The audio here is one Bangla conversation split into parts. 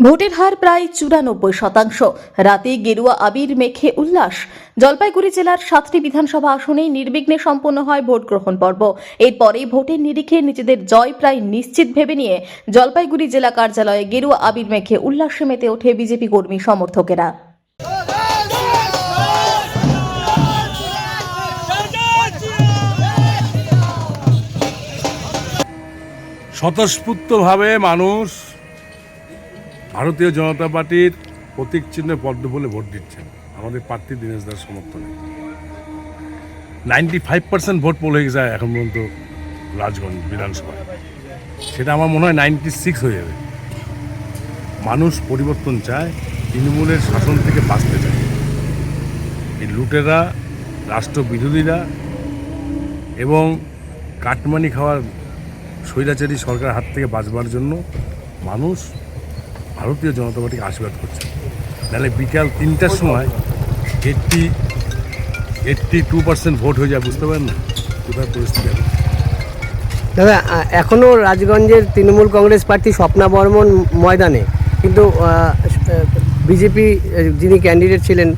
ভোটের হার প্রায় ৯৪%। রাতে গেরুয়া আবির মেখে উল্লাস। জলপাইগুড়ি জেলার ৭টি বিধানসভা আসনেই নির্বিঘ্নে সম্পন্ন হয় ভোট গ্রহণ পর্ব। এরপরেই ভোটের নিরিখে নিজেদের জয় প্রায় নিশ্চিত ভেবে নিয়ে জলপাইগুড়ি জেলা কার্যালয়ে গেরুয়া আবির মেখে উল্লাসে মেতে ওঠে বিজেপি কর্মী সমর্থকেরা। স্বতঃস্ফূর্তভাবে মানুষ ভারতীয় জনতা পার্টির প্রতীক চিহ্নে পদ্ম বলে ভোট দিচ্ছেন আমাদের প্রার্থী দীনেশ দার সমর্থনে। 95% ভোট পোল হয়ে যায় এখন পর্যন্ত রাজগঞ্জ বিধানসভায়। সেটা আমার মনে হয় 96 হয়ে যাবে। মানুষ পরিবর্তন চায়, তৃণমূলের শাসন থেকে বাঁচতে চায়। এই লুটেরা, রাষ্ট্রবিরোধীরা এবং কাটমানি খাওয়ার স্বৈরাচারী সরকারের হাত থেকে বাঁচবার জন্য মানুষ ভারতীয় জনতা পার্টিকে আশীর্বাদ করছে। নাহলে বিকাল ৩টার সময় 82% ভোট হয়ে যায়, বুঝতে পারেন না কোথায় পরিস্থিতি আছে। দাদা, এখনও রাজগঞ্জের তৃণমূল কংগ্রেস প্রার্থী স্বপ্না বর্মন ময়দানে, কিন্তু বিজেপি যিনি ক্যান্ডিডেট ছিলেন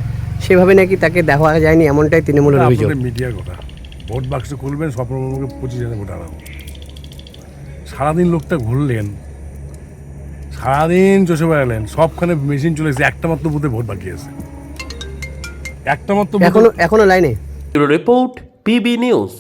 সেভাবে নাকি তাকে দেখা যায়নি, এমনটাই তৃণমূলের অভিযোগ। মিডিয়ার কথা, ভোট বাক্স খুলবেন, স্বপ্না বর্মনকে 25,000 ভোট হারাবো। সারাদিন লোকটা ঘুরলেন, সারাদিন চষে বেড়ালেন, সবখানে মেশিন চলে এসেছে, একটা মাত্র বুথে ভোট বাকি আছে, একটা মাত্র এখনো লাইনে। Report PB news.